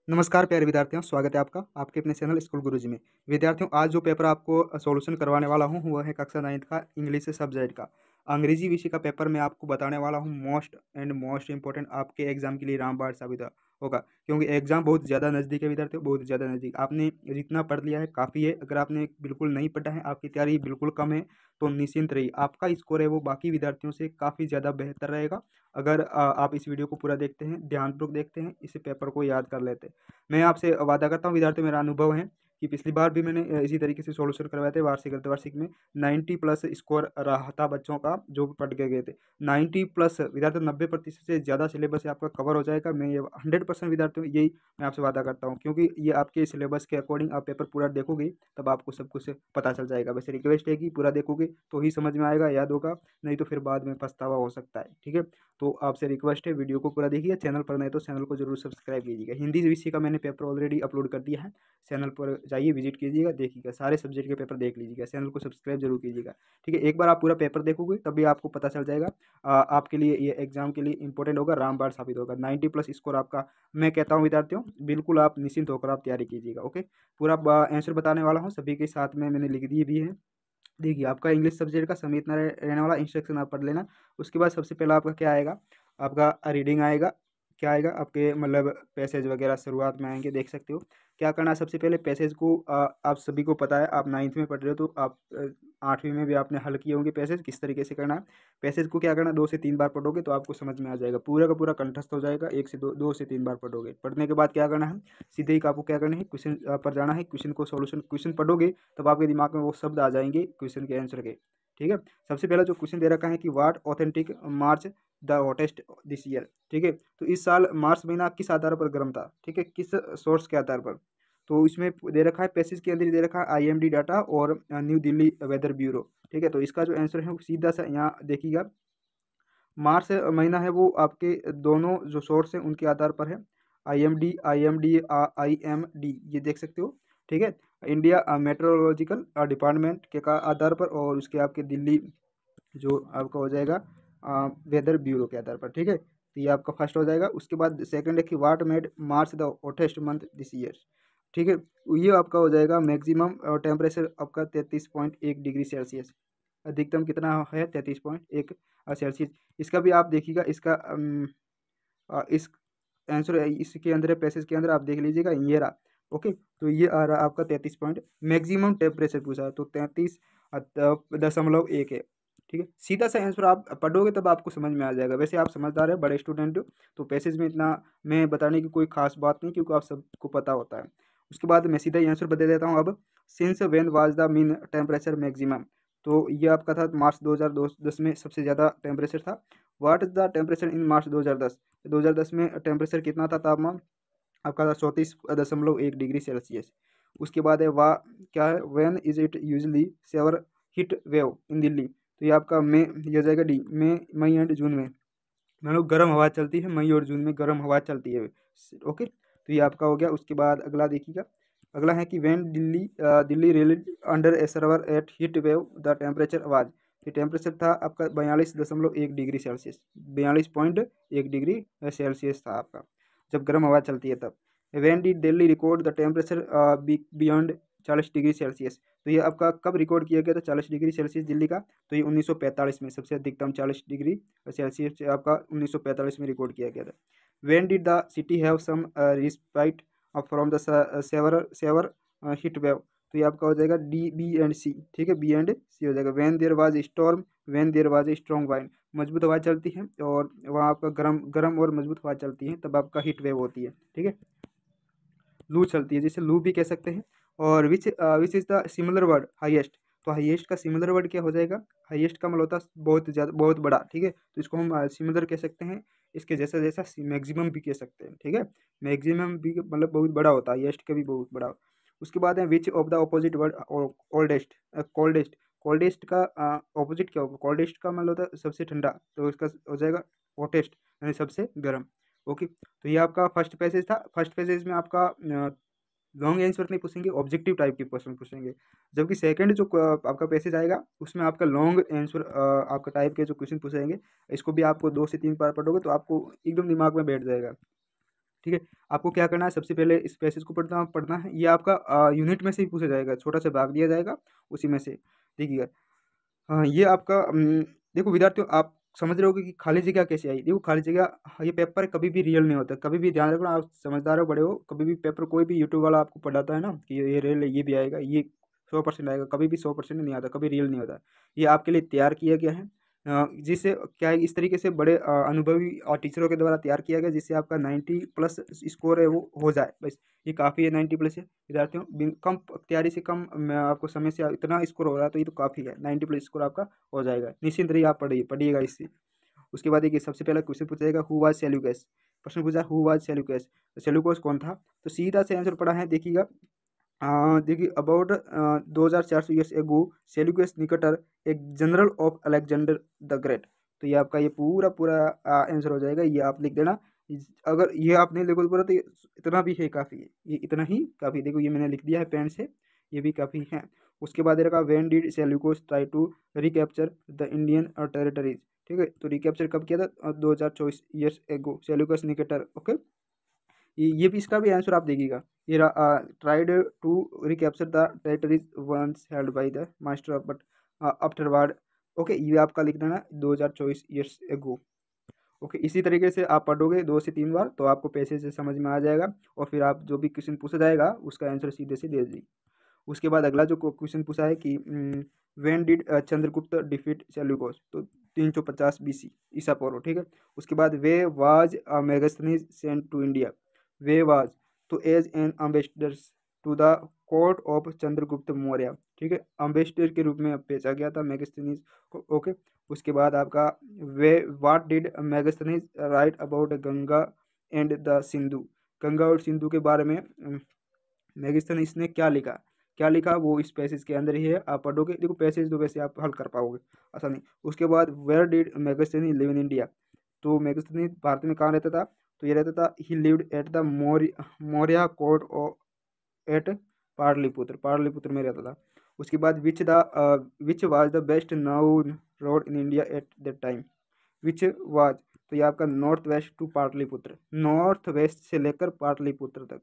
नमस्कार प्यारे विद्यार्थियों, स्वागत है आपका आपके अपने चैनल स्कूल गुरुजी में। विद्यार्थियों, आज जो पेपर आपको सॉल्यूशन करवाने वाला हूँ वह है कक्षा 9th का इंग्लिश सब्जेक्ट का अंग्रेजी विषय का पेपर मैं आपको बताने वाला हूँ। मोस्ट इंपॉर्टेंट आपके एग्जाम के लिए रामबाण साबित होगा, क्योंकि एग्जाम बहुत ज़्यादा नज़दीक है विद्यार्थियों, बहुत ज़्यादा नज़दीक। आपने जितना पढ़ लिया है काफ़ी है। अगर आपने बिल्कुल नहीं पढ़ा है, आपकी तैयारी बिल्कुल कम है, तो निश्चिंत रहिए, आपका स्कोर है वो बाकी विद्यार्थियों से काफ़ी ज़्यादा बेहतर रहेगा। अगर आप इस वीडियो को पूरा देखते हैं, ध्यानपूर्वक देखते हैं, इस पेपर को याद कर लेते हैं। मैं आपसे वादा करता हूँ विद्यार्थियों, मेरा अनुभव है कि पिछली बार भी मैंने इसी तरीके से सॉल्यूशन करवाए थे वार्षिक अर्धवार्षिक में। 90 प्लस स्कोर रहा था बच्चों का जो पढ़ के गए थे। 90 प्लस विद्यार्थियों, 90% से ज़्यादा सिलेबस आपका कवर हो जाएगा। मैं ये 100% विद्यार्थियों यही मैं आपसे वादा करता हूँ, क्योंकि ये आपके सिलेबस के अकॉर्डिंग आप पेपर पूरा देखोगे तब आपको सब कुछ पता चल जाएगा। वैसे रिक्वेस्ट है कि पूरा देखोगे तो ही समझ में आएगा, याद होगा, नहीं तो फिर बाद में पछतावा हो सकता है। ठीक है, तो आपसे रिक्वेस्ट है वीडियो को पूरा देखिए। चैनल पर नहीं तो चैनल को जरूर सब्सक्राइब कीजिएगा। हिंदी विषय का मैंने पेपर ऑलरेडी अपलोड कर दिया है, चैनल पर जाइए, विजिट कीजिएगा, देखिएगा, सारे सब्जेक्ट के पेपर देख लीजिएगा। चैनल को सब्सक्राइब जरूर कीजिएगा। ठीक है, एक बार आप पूरा पेपर देखोगे तभी आपको पता चल जाएगा। आपके लिए ये एग्जाम के लिए इंपॉर्टेंट होगा, रामबाण साबित होगा। 90 प्लस स्कोर आपका मैं कहता हूँ विद्यार्थियों, बिल्कुल आप निश्चिंत होकर आप तैयारी कीजिएगा। ओके, पूरा आंसर बताने वाला हूँ, सभी के साथ में मैंने लिख दिए भी है। देखिए, आपका इंग्लिश सब्जेक्ट का समय इतना रहने वाला, इंस्ट्रक्शन आप पढ़ लेना। उसके बाद सबसे पहला आपका क्या आएगा, आपका रीडिंग आएगा। क्या आएगा आपके मतलब पैसेज वगैरह शुरुआत में आएंगे, देख सकते हो। क्या करना है, सबसे पहले पैसेज को आप सभी को पता है, आप 9th में पढ़ रहे हो तो आप 8वीं में भी आपने हल किए होंगे पैसेज किस तरीके से करना है। पैसेज को क्या करना, 2 से 3 बार पढ़ोगे तो आपको समझ में आ जाएगा, पूरा का पूरा कंठस्थ हो जाएगा। 1 से 2 से 3 बार पढ़ोगे, पढ़ने के बाद क्या करना है, सीधे ही आपको क्या करना है, क्वेश्चन पर जाना है। क्वेश्चन को सॉल्यूशन, क्वेश्चन पढ़ोगे तब आपके दिमाग में वो शब्द आ जाएंगे क्वेश्चन के आंसर के। ठीक है, सबसे पहला जो क्वेश्चन दे रखा है कि what authentic March the hottest this year. ठीक है, तो इस साल मार्च महीना किस आधार पर गर्म था, ठीक है, किस सोर्स के आधार पर। तो इसमें दे रखा है, पैसेज के अंदर ही दे रखा है आईएमडी डाटा और न्यू दिल्ली वेदर ब्यूरो। ठीक है, तो इसका जो आंसर है वो सीधा सा यहाँ देखिएगा, मार्च महीना है वो आपके दोनों जो सोर्स हैं उनके आधार पर है। आई एम डी ये देख सकते हो। ठीक है, इंडिया मेट्रोलॉजिकल डिपार्टमेंट के का आधार पर, और उसके आपके दिल्ली जो आपका हो जाएगा वेदर ब्यूरो के आधार पर। ठीक है, तो ये आपका फर्स्ट हो जाएगा। उसके बाद सेकंड है कि what made March the hottest month this year. ठीक है, ये आपका हो जाएगा मैक्सिमम टेम्परेचर आपका 33.1 डिग्री सेल्सियस। अधिकतम कितना है, 33.1 सेल्सियस। इसका भी आप देखिएगा, इसका इस आंसर इसके अंदर है, पैसेज के अंदर आप देख लीजिएगा, ये रहा। ओके, तो ये आ रहा आपका 33 पॉइंट, मैक्सिमम टेम्परेचर पूछा है तो 33.1 है। ठीक है, सीधा सा आंसर आप पढ़ोगे तब आपको समझ में आ जाएगा। वैसे आप समझदार है, बड़े स्टूडेंट हो, तो पैसेज में इतना मैं बताने की कोई खास बात नहीं, क्योंकि आप सबको पता होता है। उसके बाद मैं सीधा ही आंसर बता देता हूँ अब। Since when was the mean temperature maximum, तो ये आपका था मार्च 2010 में सबसे ज़्यादा टेम्परेचर था। What is the temperature in March 2010, 2010 में टेम्परेचर कितना था, तापमान आपका था 34.1 डिग्री सेल्सियस। उसके बाद है वाह, क्या है, when is it usually severe heat wave in Delhi, तो ये आपका मई, ये हो जाएगा डी, मई एंड जून में मतलब गर्म हवा चलती है, मई और जून में गर्म हवा चलती है। ओके, तो ये आपका हो गया। उसके बाद अगला देखिएगा, अगला है कि when Delhi reel under a severe at heat wave the temperature आवाज, ये टेम्परेचर था आपका 42.1 डिग्री सेल्सियस, 42.1 डिग्री सेल्सियस था आपका जब गर्म हवा चलती है तब। When D Delhi record the temperature beyond 40 degree Celsius, तो ये आपका कब रिकॉर्ड किया गया था 40 डिग्री सेल्सियस दिल्ली का, तो ये 1945 में सबसे अधिकतम 40 डिग्री सेल्सियस आपका 1945 में रिकॉर्ड किया गया था। When did the city have some respite from the severe heat wave, तो ये आपका हो जाएगा डी, बी एंड सी। ठीक है, बी एंड सी हो जाएगा। When there was storm, when there was strong wind, मजबूत हवा चलती है और वहाँ आपका गर्म गर्म और मजबूत हवा चलती है तब आपका हीट वेव होती है। ठीक है, लू चलती है, जिसे लू भी कह सकते हैं। और which is the similar word highest, तो हाईएस्ट का सिमिलर वर्ड क्या हो जाएगा, हाईएस्ट का मतलब होता है बहुत ज़्यादा, बहुत बड़ा। ठीक है, तो इसको हम सिमिलर कह सकते हैं, इसके जैसा जैसा मैक्सिमम भी कह सकते हैं। ठीक है, मैक्सिमम भी मतलब बहुत बड़ा होता है, हाईएस्ट का भी बहुत बड़ा। उसके बाद है which of the opposite word oldest, coldest, coldest का ऑपोजिट क्या होगा, कोल्डेस्ट का मतलब होता है सबसे ठंडा, तो इसका हो जाएगा हॉटेस्ट, यानी सबसे गर्म। ओके, तो ये आपका फर्स्ट पैसेज था। फर्स्ट पैसेज में आपका लॉन्ग आंसर नहीं पूछेंगे, ऑब्जेक्टिव टाइप के क्वेश्चन पूछेंगे। जबकि सेकंड जो आपका पैसेज आएगा उसमें आपका लॉन्ग आंसर आपका टाइप के जो क्वेश्चन पूछेंगे, इसको भी आपको 2 से 3 बार पढ़ोगे तो आपको एकदम दिमाग में बैठ जाएगा। ठीक है। आपको क्या करना है, सबसे पहले इस पैसेज को पढ़ना है। ये आपका यूनिट में से ही पूछा जाएगा, छोटा सा भाग दिया जाएगा उसी में से। देखिएगा, हाँ, ये आपका देखो विद्यार्थियों, आप समझ रहे होगे कि खाली जगह कैसे आई। देखो खाली जगह, ये पेपर कभी भी रियल नहीं होता, कभी भी ध्यान रखना, आप समझदार हो, बड़े हो। कभी भी पेपर कोई भी यूट्यूब वाला आपको पढ़ाता है ना कि ये रियल है, ये भी आएगा, ये 100% आएगा, कभी भी 100% नहीं आता, कभी रियल नहीं होता। ये आपके लिए तैयार किया गया है, जिससे क्या है, इस तरीके से बड़े अनुभवी और टीचरों के द्वारा तैयार किया गया, जिससे आपका 90+ स्कोर है वो हो जाए। बस ये काफ़ी है, 90+ है विद्यार्थियों। कम तैयारी से कम मैं आपको समय से इतना स्कोर हो रहा है, तो ये तो काफ़ी है, 90+ स्कोर आपका हो जाएगा। निश्चिंत रहिए, आप पढ़िएगा इससे। उसके बाद देखिए, सबसे पहला क्वेश्चन पूछा जाएगा, हु वाज सेल्यूकस। प्रश्न पूछा, हु वाज सेल्यूकस, तो सेल्यूकस कौन था। तो सीधा से आंसर पढ़ा है, देखिएगा। देखिए, about 2400 years ago Seleucus Nicator, एक general of Alexander the Great. तो ये आपका ये पूरा पूरा आंसर हो जाएगा, ये आप लिख देना। अगर ये आप नहीं लिखोगे पूरा, तो इतना भी है काफ़ी है, ये इतना ही काफ़ी। देखो ये मैंने लिख दिया है पेन से, ये भी काफ़ी है। उसके बाद ये रखा, when did Seleucus try to recapture the Indian territories. ठीक है, तो रिकैप्चर कब किया था, 2024 years ago Seleucus Nicator. Okay, ये भी, इसका भी आंसर आप देखिएगा। ये tried to recapture the territories once held by the master but afterward. Okay, ये आपका लिख देना 2024 ईयर्स एगो। ओके, इसी तरीके से आप पढ़ोगे 2 से 3 बार, तो आपको पैसे से समझ में आ जाएगा, और फिर आप जो भी क्वेश्चन पूछा जाएगा उसका आंसर सीधे से दे दीजिए। उसके बाद अगला जो क्वेश्चन पूछा है कि when did Chandragupta defeat Seleucus, तो 350 BC ईसा पूर्व। ठीक है। उसके बाद why was Megasthenes sent to India. Why was, तो as an ambassador to the court of Chandragupta Maurya. ठीक है, अम्बेसडर के रूप में भेजा गया था मेगास्थनीज को। ओके, उसके बाद आपका, way what did Megasthenes right about Ganga and the Sindhu. Ganga और सिंधु के बारे में मेगास्थनीज ने क्या लिखा, क्या लिखा वो इस पैसेज के अंदर ही है, आप पढ़ोगे। देखो पैसेज तो वैसे आप हल कर पाओगे आसानी। उसके बाद, where did Megasthenes live in India. तो मेगास्थनी भारत में कहाँ रहता था, तो ये रहता था, he lived at the Maurya court at Pataliputra, Pataliputra में रहता था। उसके बाद, which was the best known road in India at that time. Which was, तो ये आपका north west to Pataliputra, north west से लेकर पाटलिपुत्र तक।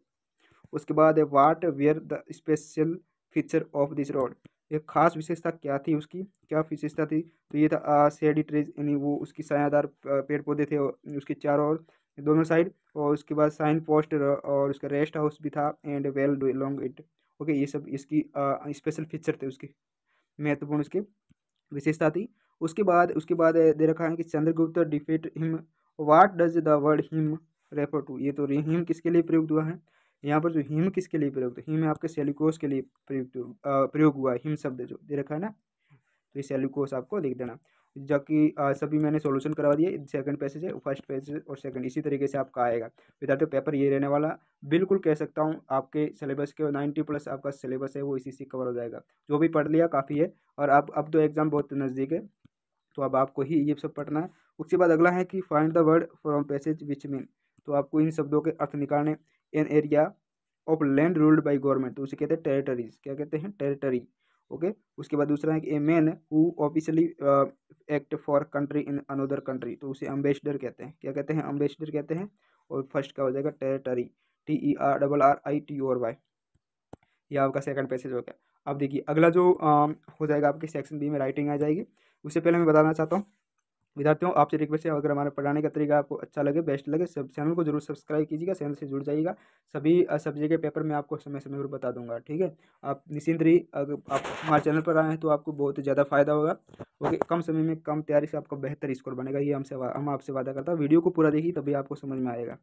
उसके बाद है, what were the special feature of this road. एक खास विशेषता क्या थी उसकी, क्या विशेषता थी, तो ये था शेडी ट्रीज, यानी वो उसकी छायादार पेड़ पौधे थे उसके चारों ओर, दोनों साइड। और उसके बाद साइन पोस्ट और उसका रेस्ट हाउस भी था, and well do long it. Okay, ये सब इसकी स्पेशल फीचर थे, उसके महत्वपूर्ण उसके विशेषता थी। उसके बाद दे रखा है कि Chandragupta defeat him. What does the word him refer to. ये तो हिम किसके लिए प्रयुक्त हुआ है, यहाँ पर जो हिम किसके लिए प्रयुक्त है, हिम आपके सेल्यूकोस के लिए प्रयोग हुआ है, हिम शब्द जो दे रखा है ना, तो ये सेल्यूकोस आपको लिख देना। जबकि सभी मैंने सॉल्यूशन करवा दिए, सेकंड पैसेज है, फर्स्ट पैसेज और सेकंड, इसी तरीके से आपका आएगा विद्यार्थियों। पेपर ये रहने वाला, बिल्कुल कह सकता हूँ आपके सिलेबस के 90+ आपका सिलेबस है वो इसी से कवर हो जाएगा। जो भी पढ़ लिया काफ़ी है, और अब तो एग्जाम बहुत नज़दीक है, तो अब आपको ही ये सब पढ़ना है। उसके बाद अगला है कि find the word from passage which mean. तो आपको इन शब्दों के अर्थ निकालने। An area of land ruled by government, तो उसे कहते हैं टेरिटरीज, क्या कहते हैं, टेरिटरी। ओके, उसके बाद दूसरा है कि a man who officially act for country in another country, तो उसे अम्बेसडर कहते हैं, क्या कहते हैं, अम्बेसडर कहते हैं। और फर्स्ट का हो जाएगा टेरिटरी, TERRITORY। ये आपका सेकंड पैसेज हो गया। अब देखिए अगला जो हो जाएगा आपके सेक्शन बी में, राइटिंग आ जाएगी। उससे पहले मैं बताना चाहता हूँ विद्यार्थियों, आपसे रिक्वेस्ट है, अगर हमारे पढ़ाने का तरीका आपको अच्छा लगे, बेस्ट लगे, सब चैनल को जरूर सब्सक्राइब कीजिएगा, चैनल से जुड़ जाइएगा। सभी सब्जेक्ट के पेपर मैं आपको समय समय पर बता दूंगा। ठीक है, आप निश्चिंत रहिए, अगर आप हमारे चैनल पर आए हैं तो आपको बहुत ज़्यादा फायदा होगा। ओके, कम समय में कम तैयारी से आपका बेहतर स्कोर बनेगा, ये हम आपसे वादा करता हूँ। वीडियो को पूरा देखिए, तभी आपको समझ में आएगा।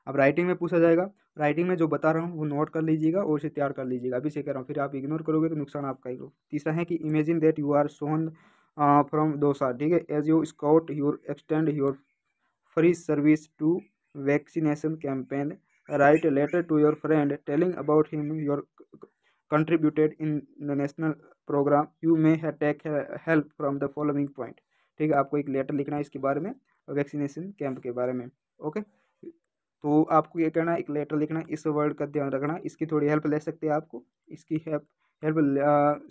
अब राइटिंग में पूछा जाएगा, राइटिंग में जो बता रहा हूँ वो नोट कर लीजिएगा और उसे तैयार कर लीजिएगा, अभी से कह रहा हूँ, फिर आप इग्नोर करोगे तो नुकसान आपका ही हो। तीसरा है कि इमेजिन दैट यू आर सोन फ्रॉम डोसा। ठीक है, as you scout your extend your free service to vaccination campaign, write letter to your friend telling about him your contributed in the national program, you may take help from the following point. ठीक है, आपको एक letter लिखना है इसके बारे में, vaccination camp के बारे में। ओके, तो आपको ये करना है, एक लेटर लिखना है, इस वर्ड का ध्यान रखना, इसकी थोड़ी हेल्प ले सकते हैं आपको, इसकी हेल्प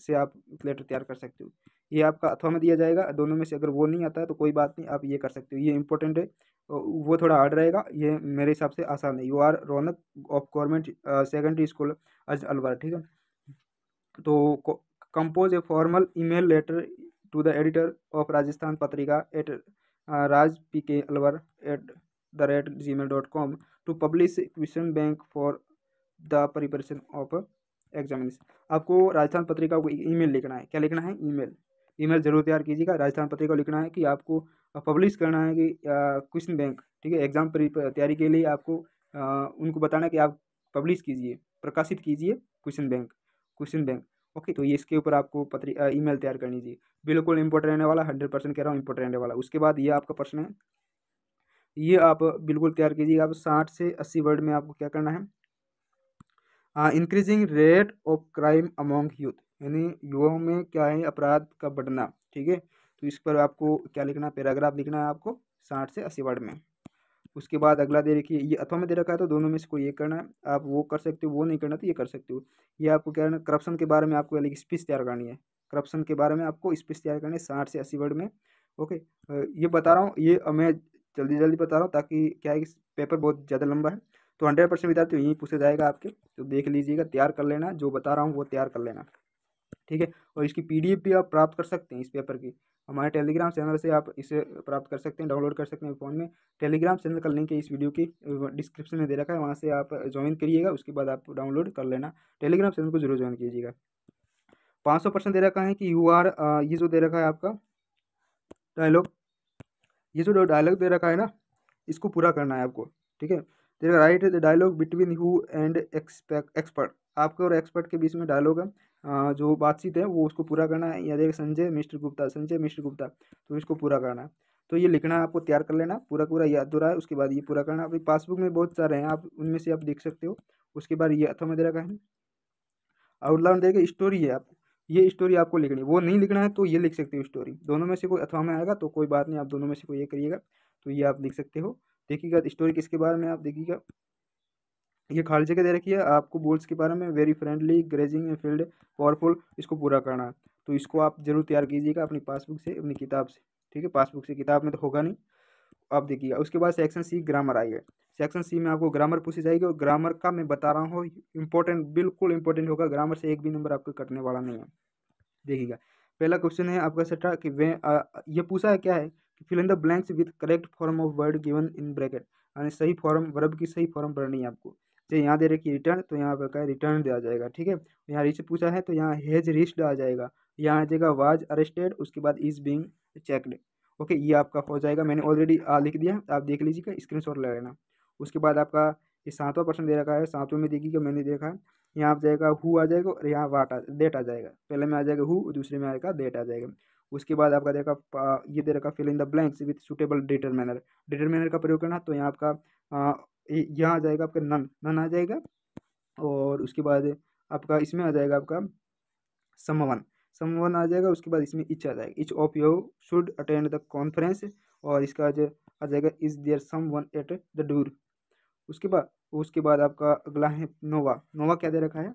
से आप लेटर तैयार कर सकते हो। ये आपका अथवा में दिया जाएगा, दोनों में से अगर वो नहीं आता है तो कोई बात नहीं, आप ये कर सकते हो। ये इंपॉर्टेंट है, वो थोड़ा हार्ड रहेगा, ये मेरे हिसाब से आसान है। You are Raunak of government secondary school at Alwar, ठीक है। तो compose a formal email letter to the editor of Rajasthan Patrika at Raj P K Alwar @gmail.com to publish question bank for the preparation of examination. आपको राजस्थान पत्रिका को ईमेल लिखना है। क्या लिखना है? ईमेल। ईमेल जरूर तैयार कीजिएगा। राजस्थान पत्रिका को लिखना है कि आपको पब्लिश करना है कि क्वेश्चन बैंक, ठीक है, एग्जाम तैयारी के लिए आपको उनको बताना है कि आप पब्लिश कीजिए, प्रकाशित कीजिए क्वेश्चन बैंक। ओके, तो ये इसके ऊपर आपको ईमेल तैयार करनी चाहिए। बिल्कुल इंपॉर्टेंट रहने वाला, 100% कह रहा हूँ इंपॉर्टेंट रहने वाला। उसके बाद ये आपका प्रश्न है, ये आप बिल्कुल तैयार कीजिएगा। आप 60 से 80 वर्ड में आपको क्या करना है? Increasing rate of crime among youth, यानी युवाओं में क्या है, अपराध का बढ़ना, ठीक है। तो इस पर आपको क्या लिखना है? पैराग्राफ लिखना है आपको 60 से 80 वर्ड में। उसके बाद अगला दे रखिए, ये अथवा में दे रखा है तो दोनों में से कोई एक करना है। आप वो कर सकते हो, वो नहीं करना तो ये कर सकते हो। ये आपको क्या करना है? करप्शन के बारे में आपको एक स्पीच तैयार करनी है। करप्शन के बारे में आपको स्पीच तैयार करनी है 60 से 80 वर्ड में। ओके, ये बता रहा हूँ, ये मैं जल्दी जल्दी बता रहा हूँ ताकि क्या है कि पेपर बहुत ज़्यादा लंबा है। तो 100% विद्यार्थी यहीं पूछा जाएगा आपके, तो देख लीजिएगा, तैयार कर लेना, जो बता रहा हूँ वो तैयार कर लेना, ठीक है। और इसकी पीडीएफ भी आप प्राप्त कर सकते हैं इस पेपर की, हमारे टेलीग्राम चैनल से आप इसे प्राप्त कर सकते हैं, डाउनलोड कर सकते हैं फ़ोन में। टेलीग्राम चैनल का लिंक है इस वीडियो की डिस्क्रिप्शन में दे रखा है, वहाँ से आप ज्वाइन करिएगा, उसके बाद आप डाउनलोड कर लेना। टेलीग्राम चैनल को जरूर ज्वाइन कीजिएगा। 500% दे रखा है कि यू आर, ये जो दे रखा है आपका डायलॉग, ये जो डायलॉग दे रखा है ना, इसको पूरा करना है आपको, ठीक है। तेरा write the dialogue between you and expert, आपके और एक्सपर्ट के बीच में डायलॉग है, जो बातचीत है वो उसको पूरा करना है। या देखिए, संजय मिस्टर गुप्ता, संजय मिस्टर गुप्ता, तो इसको पूरा करना है। तो ये लिखना है आपको, तैयार कर लेना, पूरा पूरा याद हो रहा है। उसके बाद ये पूरा करना, अभी पासबुक में बहुत सारे हैं, आप उनमें से आप देख सकते हो। उसके बाद ये अथवा में दे रखा है, आउटलाइन देगा, स्टोरी है आपको, ये स्टोरी आपको लिखनी है। वो नहीं लिखना है तो ये लिख सकते हो स्टोरी, दोनों में से कोई अथवा में आएगा तो कोई बात नहीं, आप दोनों में से कोई ये करिएगा, तो ये आप लिख सकते हो। देखिएगा स्टोरी किसके बारे में, आप देखिएगा ये खाली जगह दे रखी है आपको, बोल्स के बारे में, very friendly grazing field powerful, इसको पूरा करना है। तो इसको आप जरूर तैयार कीजिएगा अपनी पासबुक से, अपनी किताब से, ठीक है। पासबुक से, किताब में तो होगा नहीं, आप देखिएगा। उसके बाद सेक्शन सी ग्रामर आई है। सेक्शन सी में आपको ग्रामर पूछी जाएगी, और ग्रामर का मैं बता रहा हूँ इंपॉर्टेंट, बिल्कुल इंपॉर्टेंट होगा, ग्रामर से एक भी नंबर आपको कटने वाला नहीं है। देखिएगा, पहला क्वेश्चन है आपका सेटा कि वे ये पूछा है क्या है कि fill in the blanks with correct form of word given in bracket, यानी सही फॉर्म, वर्ब की सही फॉर्म भरनी है आपको। जैसे यहाँ दे रखी रिटर्न, तो यहाँ पर क्या है, रिटर्न दिया जाएगा, ठीक है। यहाँ रीच पूछा है तो यहाँ हैज रीच्ड आ जाएगा, यहाँ आ जाएगा वाज अरेस्टेड, उसके बाद इज बीइंग चेक्ड। ओके, ये आपका हो जाएगा, मैंने ऑलरेडी लिख दिया, आप देख लीजिएगा, स्क्रीनशॉट ले लेना। उसके बाद आपका ये 7वां प्रश्न दे रखा है, 7वें में देखिएगा, मैंने देखा है, यहाँ आ जाएगा हु आ जाएगा, और यहाँ डेट आ जाएगा। पहले में आ जाएगा हु, दूसरे में आएगा डेट आ जाएगा। उसके बाद आपका देखा ये दे रखा fill in the blanks with suitable determiner, determiner का प्रयोग करना, तो यहाँ आपका यहाँ आ जाएगा आपका नन, नन आ जाएगा। और उसके बाद आपका इसमें आ जाएगा आपका समवन, समवन आ जाएगा। उसके बाद इसमें इच आ जाएगा, each of you should attend the conference, और इसका जो आ जाएगा is there someone at the door. उसके बाद आपका अगला है नोवा, नोवा क्या दे रखा है,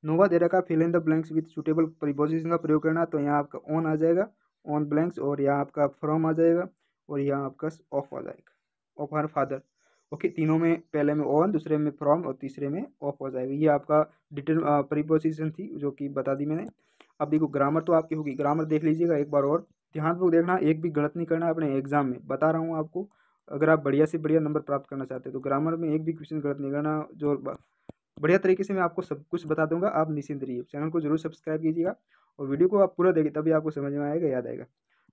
नोवा दे रखा है fill in the blanks with suitable preposition का प्रयोग करना, तो यहाँ आपका ऑन आ जाएगा, ऑन ब्लैंक्स, और यहाँ आपका फ्रॉम आ जाएगा, और यहाँ आपका ऑफ आ जाएगा, ऑफ हर फादर। ओके, तीनों में, पहले में ऑन, दूसरे में फ्रॉम, और तीसरे में ऑफ हो जाएगा। ये आपका डिटेल प्रीपोजिशन थी जो कि बता दी मैंने। अब देखो ग्रामर तो आपकी होगी, ग्रामर देख लीजिएगा एक बार और ध्यानपूर्वक देखना, एक भी गलत नहीं करना अपने एग्जाम में, बता रहा हूँ आपको। अगर आप बढ़िया से बढ़िया नंबर प्राप्त करना चाहते हैं तो ग्रामर में एक भी क्वेश्चन गलत नहीं करना, जो बढ़िया तरीके से मैं आपको सब कुछ बता दूंगा, आप निश्चिंत रहिए। चैनल को जरूर सब्सक्राइब कीजिएगा, और वीडियो को आप पूरा देखिए, तभी आपको समझ में आएगा, याद आएगा।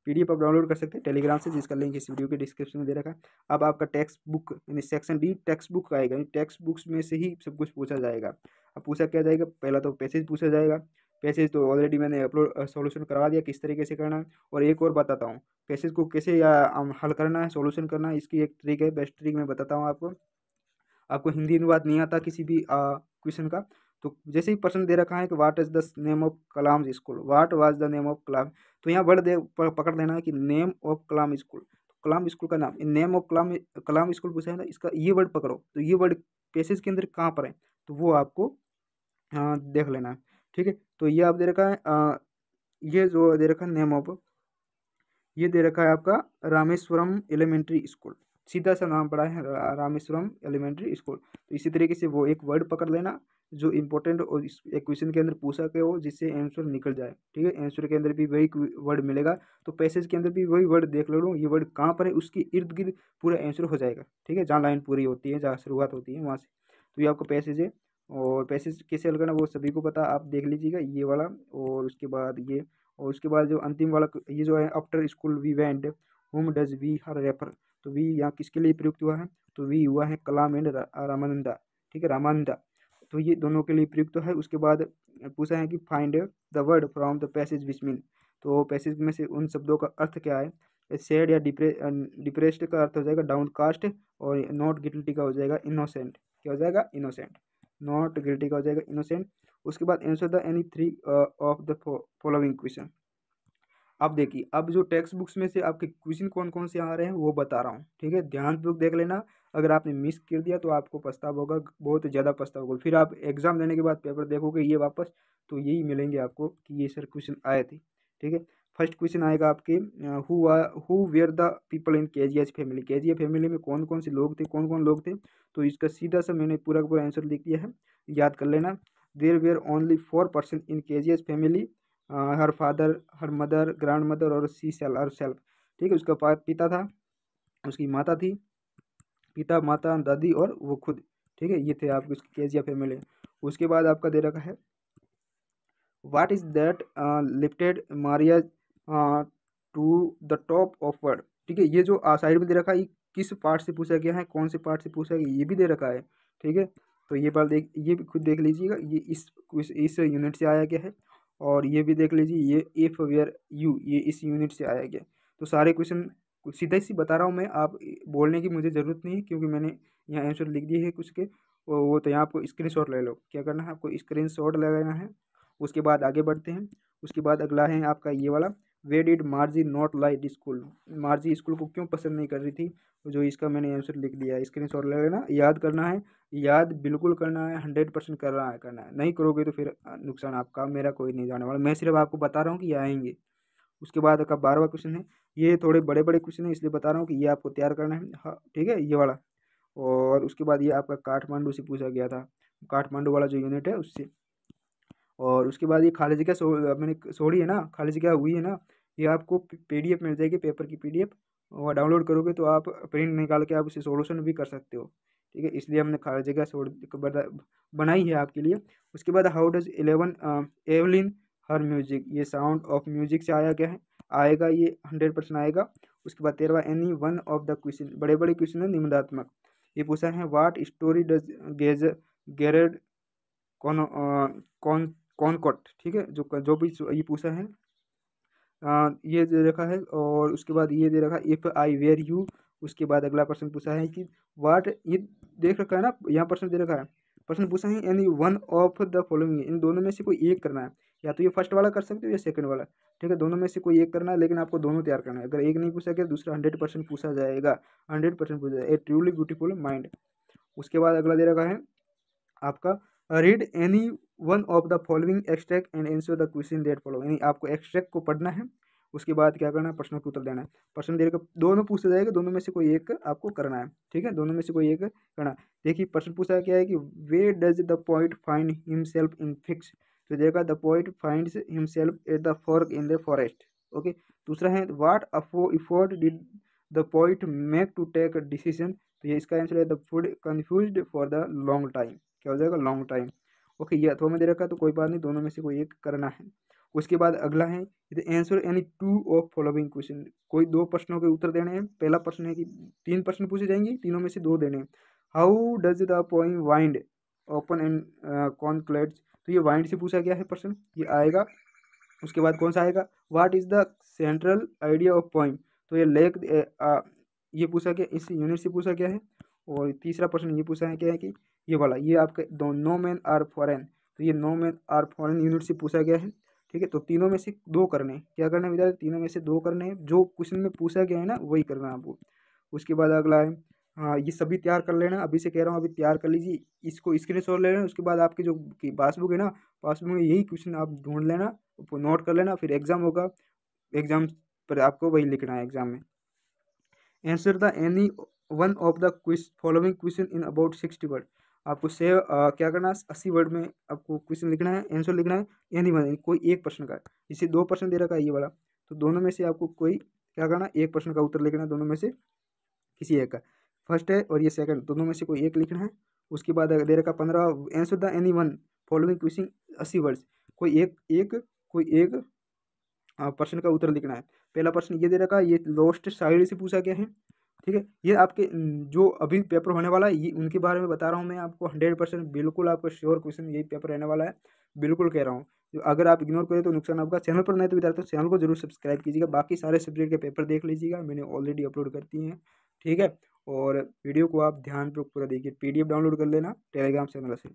पीडीएफ आप डाउनलोड कर सकते हैं टेलीग्राम से, जिसका लिंक इस वीडियो के डिस्क्रिप्शन में दे रखा है। अब आपका टेक्स्ट बुक यानी सेक्शन डी टेक्स्ट बुक आएगा, यानी टेक्स्ट बुक्स में से ही सब कुछ पूछा जाएगा। अब पूछा क्या जाएगा, पहला तो पैसेज पूछा जाएगा, पैसेज तो ऑलरेडी मैंने अपलोड सॉल्यूशन करवा दिया किस तरीके से करना है। और एक और बताता हूँ, पैसेज को कैसे हल करना है, सॉल्यूशन करना है, इसकी एक ट्रिक है, बेस्ट ट्रिक मैं बताता हूँ आपको। आपको हिंदी अनुवाद नहीं आता किसी भी क्वेश्चन का, तो जैसे ही प्रश्न दे रखा है कि what is the name of Kalam school, what was the name of Kalam, तो यहाँ वर्ड पकड़ लेना है कि नेम ऑफ कलाम स्कूल, तो कलाम स्कूल का नाम, name of Kalam, Kalam school पूछा है ना, इसका ये वर्ड पकड़ो, तो ये वर्ड पैसेज के अंदर कहाँ पर है, तो वो आपको देख लेना है, ठीक है। तो ये आप दे रखा है ये जो दे रखा है नेम ऑफ, ये दे रखा है आपका रामेश्वरम एलिमेंट्री स्कूल, सीधा सा नाम पड़ा है रामेश्वरम एलिमेंट्री स्कूल। तो इसी तरीके से वो एक वर्ड पकड़ लेना जो इम्पोर्टेंट और इस एक क्वेश्चन के अंदर पूछा गया हो, जिससे आंसर निकल जाए। ठीक है, आंसर के अंदर भी वही वर्ड मिलेगा, तो पैसेज के अंदर भी वही वर्ड देख लो, ये वर्ड कहाँ पर है, उसके इर्द गिर्द पूरा आंसर हो जाएगा। ठीक है, जहाँ लाइन पूरी होती है, जहाँ शुरुआत होती है वहाँ से, तो ये आपको पैसेज है। और पैसेज कैसे हल करना वो सभी को पता, आप देख लीजिएगा ये वाला। और उसके बाद ये, और उसके बाद जो अंतिम वाला ये जो है, after school we went home does we her refer, तो वी यहाँ किसके लिए प्रयुक्त हुआ है, तो वी हुआ है कलाम एंड रामानंदा। ठीक है, रामानंदा, तो ये दोनों के लिए प्रयुक्त है। उसके बाद पूछा है कि find the word from the passage which mean, तो पैसेज में से उन शब्दों का अर्थ क्या है। सैड या डिप्रेस्ड का अर्थ हो जाएगा डाउन कास्ट, और नॉट गिल्टी का हो जाएगा इनोसेंट। क्या हो जाएगा, इनोसेंट। नॉट गिल्टी का हो जाएगा इनोसेंट। उसके बाद answer the any three of the following question. अब देखिए, अब जो टेक्स्ट बुक्स में से आपके क्वेश्चन कौन कौन से आ रहे हैं वो बता रहा हूँ। ठीक है, ध्यानपूर्वक देख लेना, अगर आपने मिस कर दिया तो आपको पछतावा होगा, बहुत ज़्यादा पछतावा होगा। फिर आप एग्जाम देने के बाद पेपर देखोगे ये वापस, तो यही मिलेंगे आपको कि ये सर क्वेश्चन आए थे। ठीक है, फर्स्ट क्वेश्चन आएगा आपके, who were the people in KGH family, KGF family में कौन कौन से लोग थे, कौन कौन लोग थे। तो इसका सीधा सा मैंने पूरा का पूरा आंसर लिख दिया है, याद कर लेना। There were only 4% in KGH family, her father, her mother, grandmother और सी सेल हर सेल्फ। ठीक है, उसका पिता था, उसकी माता थी, पिता, माता, दादी और वो खुद। ठीक है, ये थे आपके उसके केजिया फैमिली। उसके बाद आपका दे रखा है, what is that lifted Maria to the top of word. ठीक है, ये जो साइड में दे रखा है, ये किस पार्ट से पूछा गया है, कौन से पार्ट से पूछा गया, ये भी दे रखा है। ठीक है, तो ये बात देख, ये भी खुद देख लीजिएगा, ये इस यूनिट से आया गया है। और ये भी देख लीजिए, ये इफ वेयर यू, ये इस यूनिट से आया गया। तो सारे क्वेश्चन सीधा ही बता रहा हूँ मैं, आप बोलने की मुझे ज़रूरत नहीं है, क्योंकि मैंने यहाँ आंसर लिख दिए है कुछ के। वो तो यहाँ आपको स्क्रीनशॉट ले लो, क्या करना है आपको, स्क्रीनशॉट ले लेना है। उसके बाद आगे बढ़ते हैं। उसके बाद अगला है आपका ये वाला, why did Margie not like school, Margie school को क्यों पसंद नहीं कर रही थी। तो जो इसका मैंने आंसर लिख दिया है, स्क्रीनशॉट ले लेना, याद करना है, याद बिल्कुल करना है, 100% करना है, नहीं करोगे तो फिर नुकसान आपका, मेरा कोई नहीं जाने वाला, मैं सिर्फ आपको बता रहा हूँ कि ये आएंगे। उसके बाद का 12वां क्वेश्चन है, ये थोड़े बड़े बड़े क्वेश्चन है, इसलिए बता रहा हूँ कि ये आपको तैयार करना है। हाँ ठीक है, ये वाला। और उसके बाद ये आपका काठमांडू से पूछा गया था, काठमांडू वाला जो यूनिट है उससे। और उसके बाद ये खाली जगह मैंने छोड़ी है ना, खाली जगह हुई है ना, ये आपको पीडीएफ मिल जाएगी, पेपर की पीडीएफ, और डाउनलोड करोगे तो आप प्रिंट निकाल के आप उसे सोल्यूशन भी कर सकते हो। ठीक है, इसलिए हमने खाली जगह बनाई है आपके लिए। उसके बाद how does 11 Evelyn her music, ये साउंड ऑफ म्यूजिक से आया गया है, आएगा ये 100% आएगा। उसके बाद 13वां, any one of the question, बड़े बड़े क्वेश्चन है निम्नात्मक। ये पूछा है, वाट स्टोरी डज गेरेड कौन कौन कॉनकॉट। ठीक है, जो जो भी ये पूछा है, ये दे रखा है। और उसके बाद ये दे रखा है, इफ़ आई वेयर यू। उसके बाद अगला प्रश्न पूछा है कि वाट, ये देख रखा है ना, यहाँ प्रश्न दे रखा है, प्रश्न पूछा है any one of the following, इन दोनों में से कोई एक करना है, या तो ये फर्स्ट वाला कर सकते हो या सेकंड वाला। ठीक है, दोनों में से कोई एक करना है, लेकिन आपको दोनों तैयार करना है। अगर एक नहीं पूछा गया, दूसरा 100% पूछा जाएगा, 100% पूछा जाएगा। ए ट्रूली ब्यूटीफुल माइंड। उसके बाद अगला दे रखा है आपका, read any one of the following extract and answer the question that follow, यानी आपको एक्सट्रैक्ट को पढ़ना है, उसके बाद क्या करना है, प्रश्नों के उत्तर देना है। प्रश्न दे रखा, दोनों पूछा जाएगा, दोनों में से कोई एक आपको करना है। ठीक है, दोनों में से कोई एक करना है। देखिए प्रश्न पूछा क्या है कि where does the poet find himself in fix, तो देखा the poet finds himself at the fork in the forest. Okay, दूसरा है what effort did the poet make to take a decision, तो ये इसका आंसर है the food confused for the long time. क्या हो जाएगा, लॉन्ग टाइम। ओके, ये अथवा में दे रखा है, तो कोई बात नहीं, दोनों में से कोई एक करना है। उसके बाद अगला है, answer any two of following question, कोई दो प्रश्नों के उत्तर देने हैं। पहला प्रश्न है कि 3 प्रश्न पूछे जाएंगे, तीनों में से 2 देने हैं। How does the poem wind open and concludes, तो ये वाइंड से पूछा गया है प्रश्न, ये आएगा। उसके बाद कौन सा आएगा, what is the central idea of poem, तो ये लेक, ये पूछा गया, इस यूनिट से पूछा गया है। और तीसरा प्रश्न ये पूछा है क्या है कि ये वाला, ये आपके दो नो मैन आर फॉरेन, तो ये no man are foreign unit से पूछा गया है। ठीक है, तो तीनों में से 2 करने हैं, क्या करना है विद्यार्थी, तीनों में से 2 करने हैं, जो क्वेश्चन में पूछा गया है ना वही करना है आपको। उसके बाद अगला है, हाँ, ये सभी तैयार कर लेना, अभी से कह रहा हूँ, अभी तैयार कर लीजिए, इसको स्क्रीनशॉट ले लेना। उसके बाद आपकी जो की पासबुक है ना, पासबुक में यही क्वेश्चन आप ढूंढ लेना, नोट कर लेना, फिर एग्जाम होगा, एग्जाम पर आपको वही लिखना है एग्जाम में। Answer the any one of the quiz following question in about 60 word. आपको क्या करना है, 80 वर्ड में आपको क्वेश्चन लिखना है, आंसर लिखना है, एनी वन, कोई एक प्रश्न का है। इसे 2 प्रश्न दे रखा है ये वाला, तो दोनों में से आपको कोई क्या करना है, एक प्रश्न का उत्तर लिखना है, दोनों में से किसी एक का। फर्स्ट है और ये सेकंड, दोनों में से कोई एक लिखना है। उसके बाद दे रखा 15, answer the any one following question 80 words, कोई एक प्रश्न का उत्तर लिखना है। पहला प्रश्न ये दे रखा है, ये लोस्ट साइड से पूछा गया है, ठीक है। ये आपके जो अभी पेपर होने वाला है, ये उनके बारे में बता रहा हूँ मैं आपको, 100% बिल्कुल आपको श्योर क्वेश्चन यही पेपर रहने वाला है, बिल्कुल कह रहा हूँ। जो अगर आप इग्नोर करें तो नुकसान आपका। चैनल पर नए तो विद्यार्थी चैनल को जरूर सब्सक्राइब कीजिएगा, बाकी सारे सब्जेक्ट के पेपर देख लीजिएगा, मैंने ऑलरेडी अपलोड कर दिए हैं, ठीक है। और वीडियो को आप ध्यानपूर्वक पूरा देखिए, PDF डाउनलोड कर लेना टेलीग्राम चैनल से।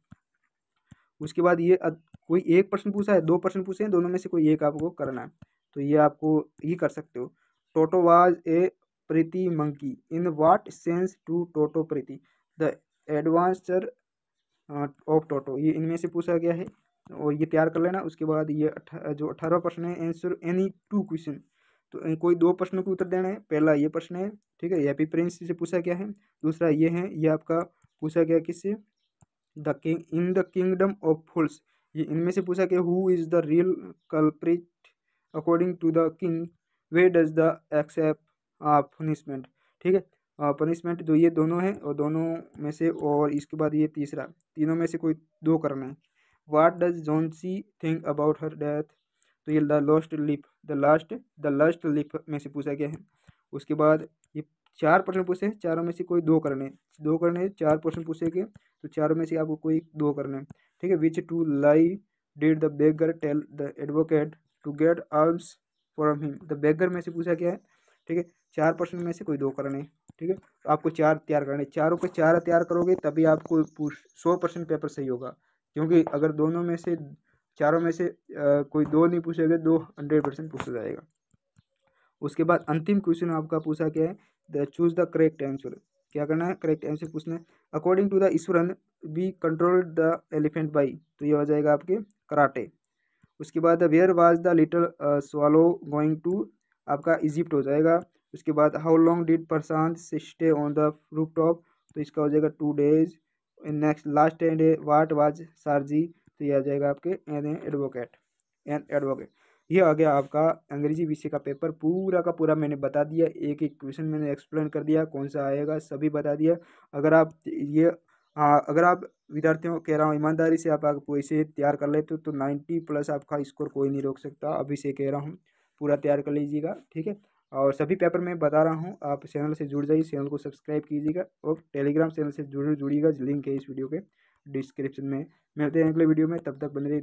उसके बाद ये कोई एक प्रश्न पूछा है, 2 प्रश्न पूछे हैं, दोनों में से कोई एक आपको करना है, तो ये आपको ये कर सकते हो। Toto was a pretty monkey, in what sense to Toto pretty, the adventures of Toto, ये इनमें से पूछा गया है, और ये तैयार कर लेना। उसके बाद ये जो 18वां प्रश्न है, आंसर एनी 2 क्वेश्चन, तो कोई 2 प्रश्नों के उत्तर देना है। पहला ये प्रश्न है, ठीक है, हैप्पी प्रिंस से पूछा गया है। दूसरा ये है, ये आपका पूछा गया किससे, the king in the kingdom of fools, ये इनमें से पूछा कि who is the real culprit according to the king, why does the accept punishment, ठीक है। पनिशमेंट जो ये दोनों हैं, और दोनों में से, और इसके बाद ये तीसरा, तीनों में से कोई 2 करना है। What does Johnsy think about her death, तो ये the last lip, the last lip में से पूछा गया है। उसके बाद ये 4 प्रश्न पूछे हैं, चारों में से कोई 2 करने, 4 प्रश्न पूछे गए, तो चारों में से आपको कोई 2 करने हैं, ठीक है। Which two lie did the beggar tell the advocate to get alms from him, the beggar में से पूछा गया है, ठीक है। 4 प्रश्न में से कोई 2 करने हैं, ठीक है। तो आपको 4 तैयार करने, चारों के 4 तैयार करोगे तभी आपको 100% पेपर सही होगा, क्योंकि अगर दोनों में से, चारों में से कोई 2 नहीं पूछेगा, 2 100% पूछा जाएगा। उसके बाद अंतिम क्वेश्चन आपका पूछा क्या है, the choose the correct answer, क्या करना है, करेक्ट आंसर पूछना है। According to the Iswaran be control the elephant by, तो ये हो जाएगा आपके कराटे। उसके बाद where was the little swallow going to, आपका इजिप्ट हो जाएगा। उसके बाद how long did Prashant stay on the rooftop, तो इसका हो जाएगा 2 days। Next last day what was सारजी, तो ये आ जाएगा आपके एन एडवोकेट। ये आ गया आपका अंग्रेजी विषय का पेपर, पूरा का पूरा मैंने बता दिया, एक एक क्वेश्चन मैंने एक्सप्लेन कर दिया, कौन सा आएगा सभी बता दिया। अगर आप ये अगर आप विद्यार्थियों कह रहा हूँ ईमानदारी से आप इसे तैयार कर लेते तो 90+ आपका स्कोर कोई नहीं रोक सकता, अभी से कह रहा हूँ, पूरा तैयार कर लीजिएगा, ठीक है। और सभी पेपर मैं बता रहा हूँ, आप चैनल से जुड़ जाइए, चैनल को सब्सक्राइब कीजिएगा, और टेलीग्राम चैनल से जुड़िएगा, लिंक है इस वीडियो के डिस्क्रिप्शन में। मिलते हैं अगले वीडियो में, तब तक बने रहिए।